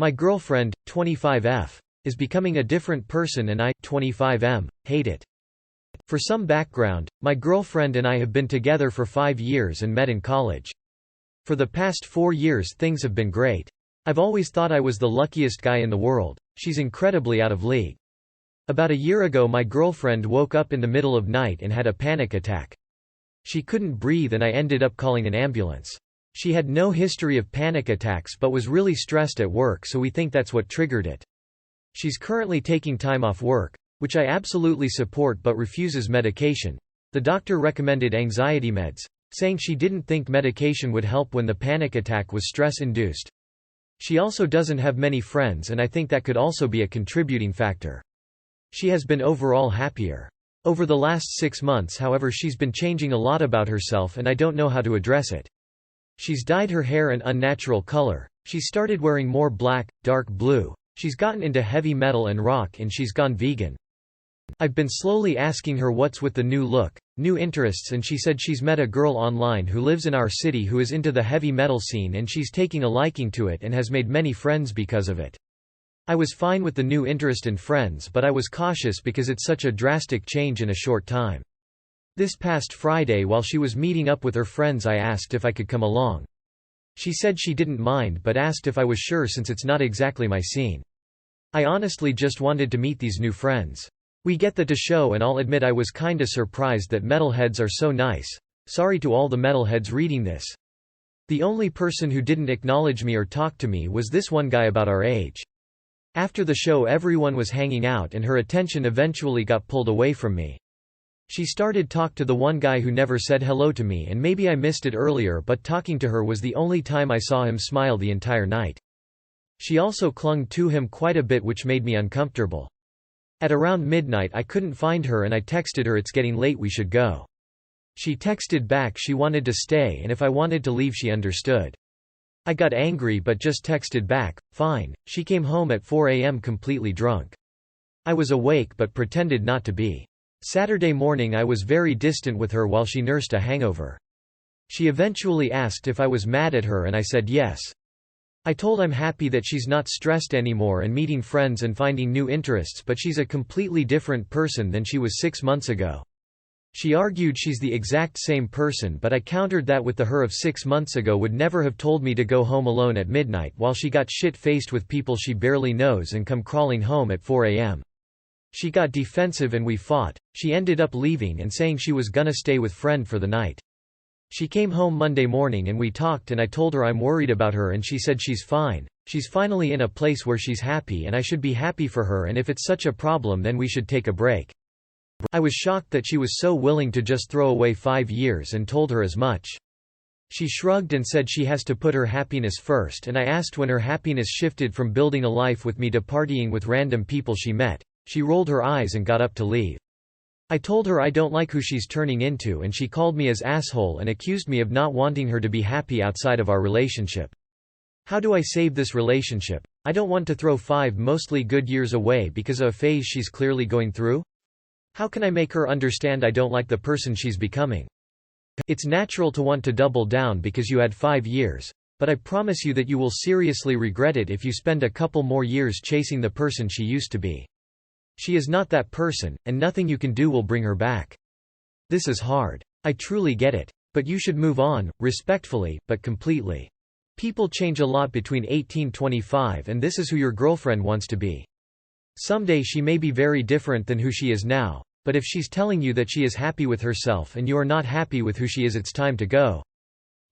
My girlfriend, 25F, is becoming a different person and I, 25M, hate it. For some background, my girlfriend and I have been together for 5 years and met in college. For the past 4 years things have been great. I've always thought I was the luckiest guy in the world. She's incredibly out of league. About a year ago my girlfriend woke up in the middle of night and had a panic attack. She couldn't breathe and I ended up calling an ambulance. She had no history of panic attacks but was really stressed at work, so we think that's what triggered it. She's currently taking time off work, which I absolutely support, but refuses medication. The doctor recommended anxiety meds, saying she didn't think medication would help when the panic attack was stress-induced. She also doesn't have many friends and I think that could also be a contributing factor. She has been overall happier. Over the last 6 months, however, she's been changing a lot about herself and I don't know how to address it. She's dyed her hair an unnatural color. She's started wearing more black, dark blue. She's gotten into heavy metal and rock and she's gone vegan. I've been slowly asking her what's with the new look, new interests, and she said she's met a girl online who lives in our city who is into the heavy metal scene and she's taking a liking to it and has made many friends because of it. I was fine with the new interest and friends, but I was cautious because it's such a drastic change in a short time. This past Friday while she was meeting up with her friends I asked if I could come along. She said she didn't mind but asked if I was sure since it's not exactly my scene. I honestly just wanted to meet these new friends. We get the show and I'll admit I was kinda surprised that metalheads are so nice. Sorry to all the metalheads reading this. The only person who didn't acknowledge me or talk to me was this one guy about our age. After the show everyone was hanging out and her attention eventually got pulled away from me. She started talk to the one guy who never said hello to me, and maybe I missed it earlier but talking to her was the only time I saw him smile the entire night. She also clung to him quite a bit, which made me uncomfortable. At around midnight I couldn't find her and I texted her it's getting late, we should go. She texted back she wanted to stay and if I wanted to leave she understood. I got angry but just texted back, fine. She came home at 4 a.m. completely drunk. I was awake but pretended not to be. Saturday morning I was very distant with her while she nursed a hangover. She eventually asked if I was mad at her and I said yes. I told I'm happy that she's not stressed anymore and meeting friends and finding new interests, but she's a completely different person than she was 6 months ago. She argued she's the exact same person, but I countered that with the her of 6 months ago would never have told me to go home alone at midnight while she got shit-faced with people she barely knows and come crawling home at 4 a.m. She got defensive and we fought. She ended up leaving and saying she was gonna stay with friend for the night. She came home Monday morning and we talked and I told her I'm worried about her and she said she's fine. She's finally in a place where she's happy and I should be happy for her, and if it's such a problem then we should take a break. I was shocked that she was so willing to just throw away 5 years and told her as much. She shrugged and said she has to put her happiness first, and I asked when her happiness shifted from building a life with me to partying with random people she met. She rolled her eyes and got up to leave. I told her I don't like who she's turning into and she called me as asshole and accused me of not wanting her to be happy outside of our relationship. How do I save this relationship? I don't want to throw 5 mostly good years away because of a phase she's clearly going through. How can I make her understand I don't like the person she's becoming? It's natural to want to double down because you had 5 years, but I promise you that you will seriously regret it if you spend a couple more years chasing the person she used to be. She is not that person, and nothing you can do will bring her back. This is hard. I truly get it. But you should move on, respectfully, but completely. People change a lot between 18–25 and this is who your girlfriend wants to be. Someday she may be very different than who she is now, but if she's telling you that she is happy with herself and you are not happy with who she is, it's time to go.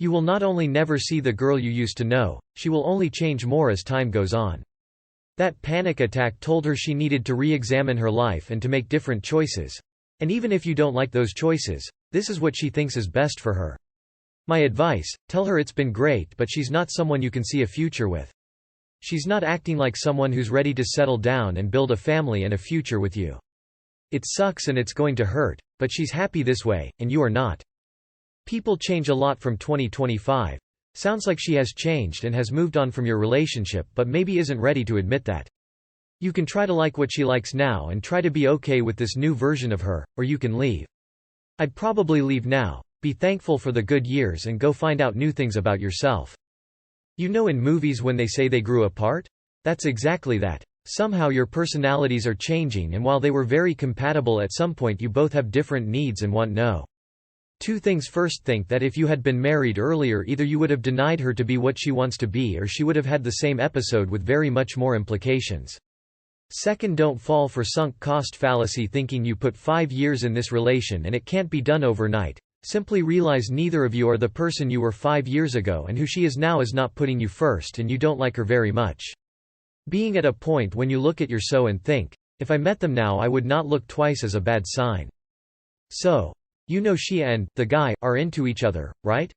You will not only never see the girl you used to know, she will only change more as time goes on. That panic attack told her she needed to re-examine her life and to make different choices. And even if you don't like those choices, this is what she thinks is best for her. My advice, tell her it's been great but she's not someone you can see a future with. She's not acting like someone who's ready to settle down and build a family and a future with you. It sucks and it's going to hurt, but she's happy this way, and you are not. People change a lot from 20–25. Sounds like she has changed and has moved on from your relationship but maybe isn't ready to admit that. You can try to like what she likes now and try to be okay with this new version of her, or you can leave. I'd probably leave now, be thankful for the good years and go find out new things about yourself. You know in movies when they say they grew apart? That's exactly that. Somehow your personalities are changing, and while they were very compatible at some point, you both have different needs and want no. Two things. First, think that if you had been married earlier, either you would have denied her to be what she wants to be, or she would have had the same episode with very much more implications. Second, don't fall for sunk cost fallacy, thinking you put 5 years in this relation and it can't be done overnight. Simply realize neither of you are the person you were 5 years ago, and who she is now is not putting you first, and you don't like her very much. Being at a point when you look at your so and think, if I met them now I would not look twice, is a bad sign. So, you know she and the guy are into each other, right?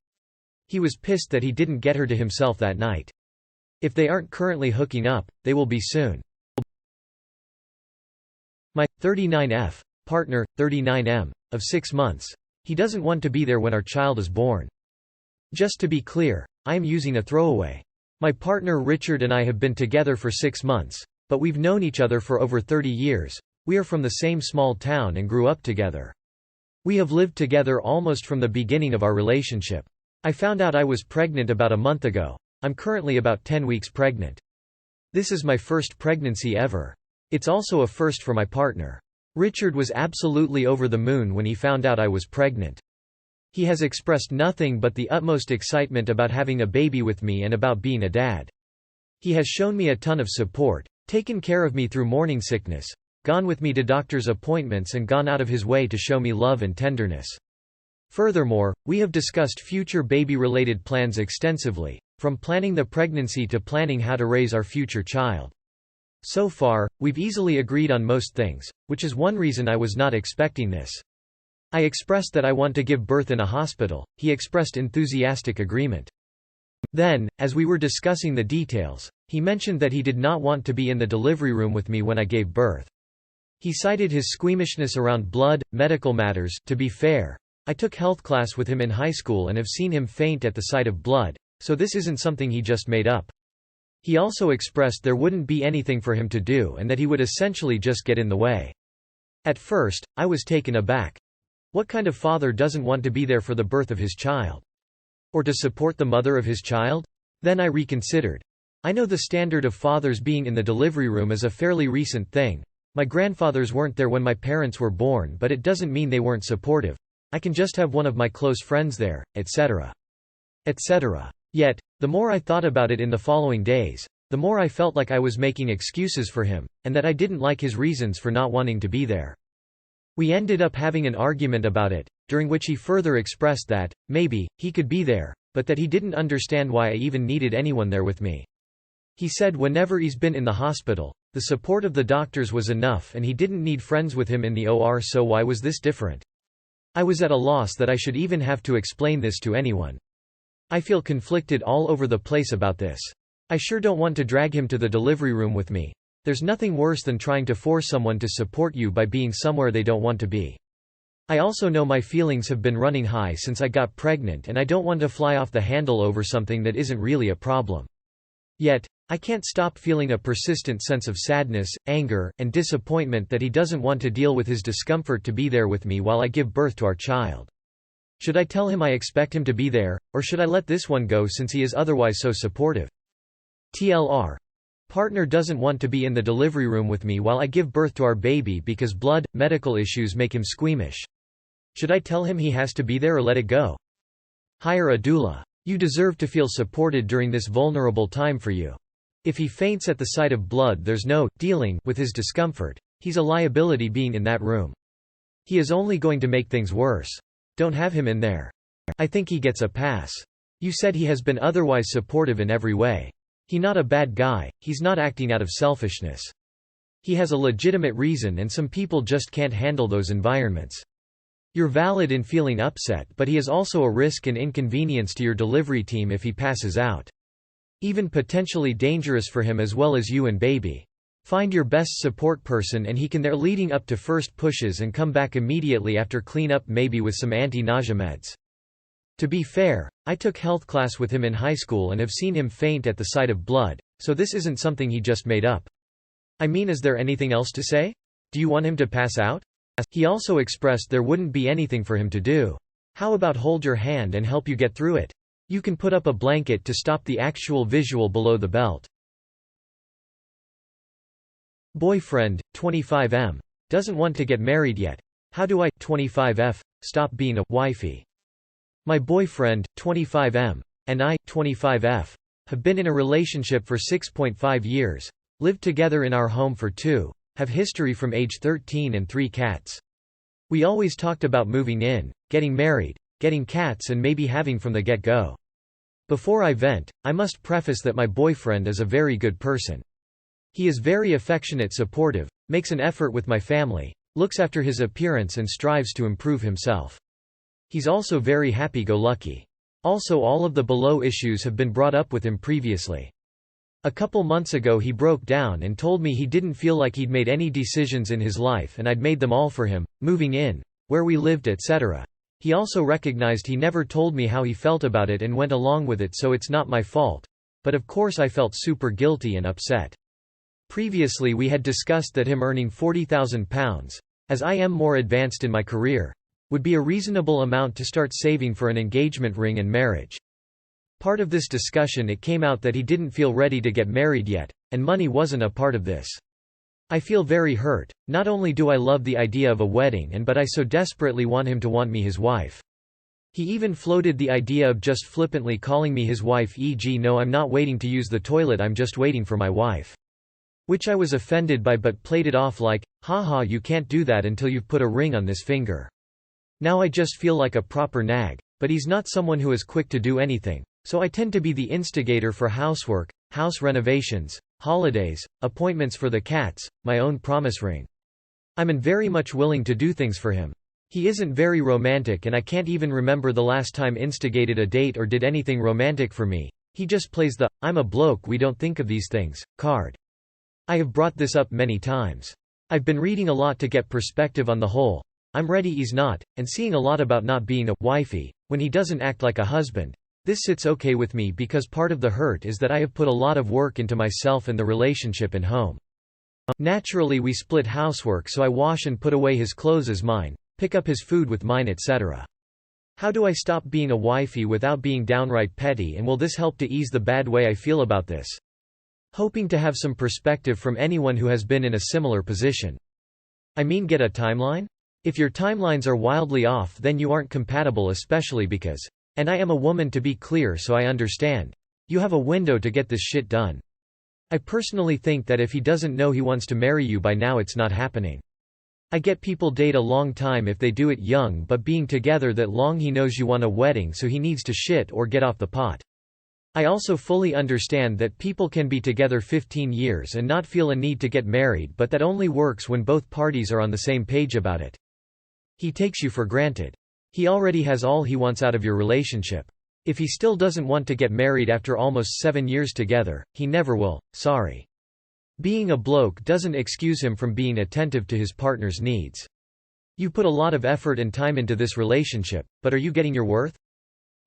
He was pissed that he didn't get her to himself that night. If they aren't currently hooking up, they will be soon. My 39F partner, 39M, of 6 months. He doesn't want to be there when our child is born. Just to be clear, I am using a throwaway. My partner Richard and I have been together for 6 months, but we've known each other for over 30 years. We are from the same small town and grew up together. We have lived together almost from the beginning of our relationship. I found out I was pregnant about a month ago. I'm currently about 10 weeks pregnant. This is my first pregnancy ever. It's also a first for my partner. Richard was absolutely over the moon when he found out I was pregnant. He has expressed nothing but the utmost excitement about having a baby with me and about being a dad. He has shown me a ton of support, taken care of me through morning sickness, gone with me to doctor's appointments, and gone out of his way to show me love and tenderness. Furthermore, we have discussed future baby-related plans extensively, from planning the pregnancy to planning how to raise our future child. So far, we've easily agreed on most things, which is one reason I was not expecting this. I expressed that I want to give birth in a hospital. He expressed enthusiastic agreement. Then, as we were discussing the details, he mentioned that he did not want to be in the delivery room with me when I gave birth. He cited his squeamishness around blood, medical matters. To be fair, I took health class with him in high school and have seen him faint at the sight of blood, so this isn't something he just made up. He also expressed there wouldn't be anything for him to do and that he would essentially just get in the way. At first, I was taken aback. What kind of father doesn't want to be there for the birth of his child? Or to support the mother of his child? Then I reconsidered. I know the standard of fathers being in the delivery room is a fairly recent thing. My grandfathers weren't there when my parents were born, but it doesn't mean they weren't supportive. I can just have one of my close friends there, etc. etc. Yet, the more I thought about it in the following days, the more I felt like I was making excuses for him, and that I didn't like his reasons for not wanting to be there. We ended up having an argument about it, during which he further expressed that, maybe, he could be there, but that he didn't understand why I even needed anyone there with me. He said whenever he's been in the hospital, the support of the doctors was enough and he didn't need friends with him in the OR, so why was this different? I was at a loss that I should even have to explain this to anyone. I feel conflicted all over the place about this. I sure don't want to drag him to the delivery room with me. There's nothing worse than trying to force someone to support you by being somewhere they don't want to be. I also know my feelings have been running high since I got pregnant, and I don't want to fly off the handle over something that isn't really a problem. Yet, I can't stop feeling a persistent sense of sadness, anger, and disappointment that he doesn't want to deal with his discomfort to be there with me while I give birth to our child. Should I tell him I expect him to be there, or should I let this one go since he is otherwise so supportive? TLR. Partner doesn't want to be in the delivery room with me while I give birth to our baby because blood, medical issues make him squeamish. Should I tell him he has to be there or let it go? Hire a doula. You deserve to feel supported during this vulnerable time for you. If he faints at the sight of blood, there's no dealing with his discomfort. He's a liability being in that room. He is only going to make things worse. Don't have him in there. I think he gets a pass. You said he has been otherwise supportive in every way. He's not a bad guy, he's not acting out of selfishness. He has a legitimate reason, and some people just can't handle those environments. You're valid in feeling upset, but he is also a risk and inconvenience to your delivery team if he passes out. Even potentially dangerous for him as well as you and baby. Find your best support person and he can there leading up to first pushes and come back immediately after cleanup, maybe with some anti-nausea meds. To be fair, I took health class with him in high school and have seen him faint at the sight of blood, so this isn't something he just made up. I mean, is there anything else to say? Do you want him to pass out? He also expressed there wouldn't be anything for him to do. How about hold your hand and help you get through it? You can put up a blanket to stop the actual visual below the belt. Boyfriend, 25M. Doesn't want to get married yet. How do I, 25F, stop being a wifey? My boyfriend, 25M, and I, 25F, have been in a relationship for 6.5 years, lived together in our home for 2, have history from age 13 and 3 cats. We always talked about moving in, getting married, getting cats and maybe having from the get-go. Before I vent, I must preface that my boyfriend is a very good person. He is very affectionate, supportive, makes an effort with my family, looks after his appearance and strives to improve himself. He's also very happy-go-lucky. Also, all of the below issues have been brought up with him previously. A couple months ago he broke down and told me he didn't feel like he'd made any decisions in his life and I'd made them all for him, moving in, where we lived, etc. He also recognized he never told me how he felt about it and went along with it, so it's not my fault. But of course I felt super guilty and upset. Previously we had discussed that him earning £40,000, as I am more advanced in my career, would be a reasonable amount to start saving for an engagement ring and marriage. Part of this discussion, it came out that he didn't feel ready to get married yet, and money wasn't a part of this. I feel very hurt. Not only do I love the idea of a wedding but I so desperately want him to want me his wife. He even floated the idea of just flippantly calling me his wife, e.g. no, I'm not waiting to use the toilet, I'm just waiting for my wife. Which I was offended by but played it off like, haha, you can't do that until you've put a ring on this finger. Now I just feel like a proper nag, but he's not someone who is quick to do anything, so I tend to be the instigator for housework, house renovations, holidays, appointments for the cats, my own promise ring. I'm very much willing to do things for him. He isn't very romantic and I can't even remember the last time instigated a date or did anything romantic for me. He just plays the, I'm a bloke, we don't think of these things, card. I have brought this up many times. I've been reading a lot to get perspective on the whole I'm ready he's not, and seeing a lot about not being a wifey, when he doesn't act like a husband. This sits okay with me because part of the hurt is that I have put a lot of work into myself and the relationship and home. Naturally we split housework, so I wash and put away his clothes as mine, pick up his food with mine, etc. How do I stop being a wifey without being downright petty, and will this help to ease the bad way I feel about this? Hoping to have some perspective from anyone who has been in a similar position. I mean, get a timeline? If your timelines are wildly off then you aren't compatible, especially because, and I am a woman to be clear so I understand, you have a window to get this shit done. I personally think that if he doesn't know he wants to marry you by now, it's not happening. I get people date a long time if they do it young, but being together that long he knows you want a wedding, so he needs to shit or get off the pot. I also fully understand that people can be together 15 years and not feel a need to get married, but that only works when both parties are on the same page about it. He takes you for granted. He already has all he wants out of your relationship. If he still doesn't want to get married after almost 7 years together, he never will, sorry. Being a bloke doesn't excuse him from being attentive to his partner's needs. You put a lot of effort and time into this relationship, but are you getting your worth?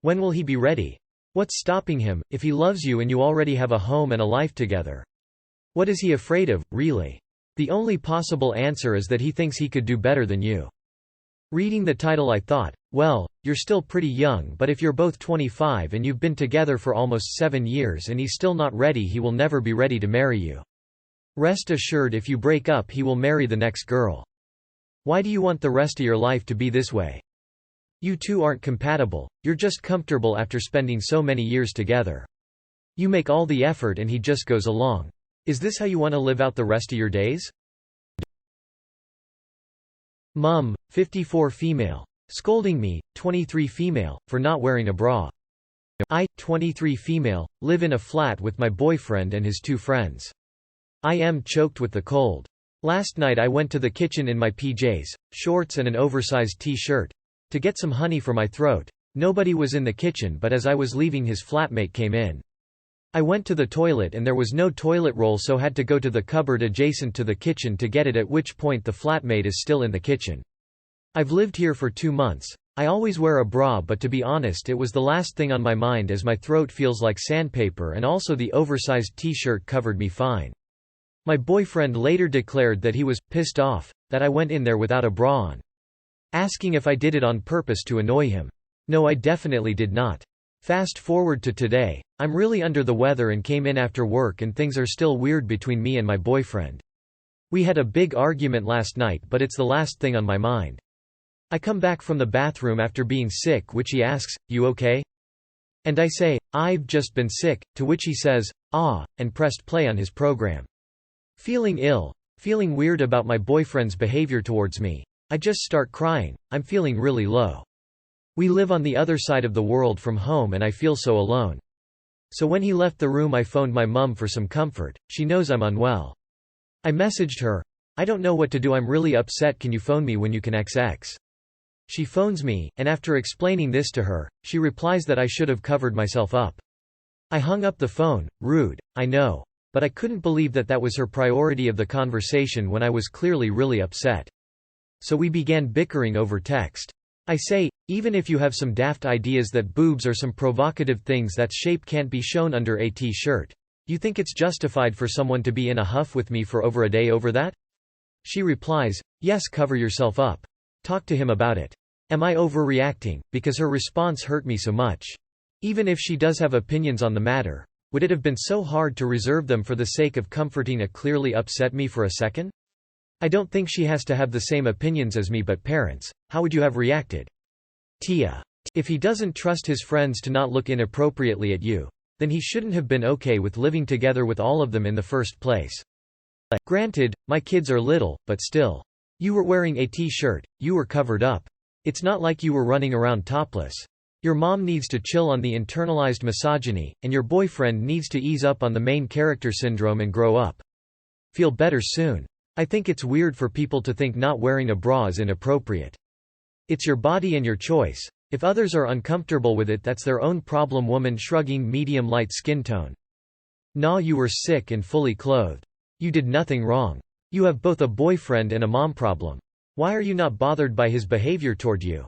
When will he be ready? What's stopping him, if he loves you and you already have a home and a life together? What is he afraid of, really? The only possible answer is that he thinks he could do better than you. Reading the title I thought, well, you're still pretty young, but if you're both 25 and you've been together for almost 7 years and he's still not ready, he will never be ready to marry you. Rest assured, if you break up he will marry the next girl. Why do you want the rest of your life to be this way? You two aren't compatible, you're just comfortable after spending so many years together. You make all the effort and he just goes along. Is this how you want to live out the rest of your days? Mum, 54 female. Scolding me, 23 female, for not wearing a bra. I, 23 female, live in a flat with my boyfriend and his 2 friends. I am choked with the cold. Last night I went to the kitchen in my PJs, shorts and an oversized t-shirt, to get some honey for my throat. Nobody was in the kitchen, but as I was leaving his flatmate came in. I went to the toilet and there was no toilet roll, so had to go to the cupboard adjacent to the kitchen to get it, at which point the flatmate is still in the kitchen. I've lived here for 2 months. I always wear a bra, but to be honest it was the last thing on my mind as my throat feels like sandpaper and also the oversized t-shirt covered me fine. My boyfriend later declared that he was pissed off that I went in there without a bra on, asking if I did it on purpose to annoy him. No, I definitely did not. Fast forward to today, I'm really under the weather and came in after work and things are still weird between me and my boyfriend. We had a big argument last night, but it's the last thing on my mind. I come back from the bathroom after being sick, which he asks, "You okay?" And I say, "I've just been sick," to which he says, "Ah," and pressed play on his program. Feeling ill. Feeling weird about my boyfriend's behavior towards me. I just start crying. I'm feeling really low. We live on the other side of the world from home and I feel so alone. So when he left the room I phoned my mum for some comfort. She knows I'm unwell. I messaged her, "I don't know what to do, I'm really upset, can you phone me when you can XX?" She phones me, and after explaining this to her, she replies that I should have covered myself up. I hung up the phone. Rude, I know. But I couldn't believe that that was her priority of the conversation when I was clearly really upset. So we began bickering over text. I say, even if you have some daft ideas that boobs are some provocative things that shape can't be shown under a t-shirt. You think it's justified for someone to be in a huff with me for over a day over that? She replies, "Yes, cover yourself up. Talk to him about it." Am I overreacting? Because her response hurt me so much. Even if she does have opinions on the matter, would it have been so hard to reserve them for the sake of comforting a clearly upset me for a second? I don't think she has to have the same opinions as me, but parents, how would you have reacted? Tia. If he doesn't trust his friends to not look inappropriately at you, then he shouldn't have been okay with living together with all of them in the first place. Granted, my kids are little, but still. You were wearing a t-shirt, you were covered up. It's not like you were running around topless. Your mom needs to chill on the internalized misogyny, and your boyfriend needs to ease up on the main character syndrome and grow up. Feel better soon. I think it's weird for people to think not wearing a bra is inappropriate. It's your body and your choice. If others are uncomfortable with it, that's their own problem. Woman shrugging, medium light skin tone. Nah, you were sick and fully clothed. You did nothing wrong. You have both a boyfriend and a mom problem. Why are you not bothered by his behavior toward you?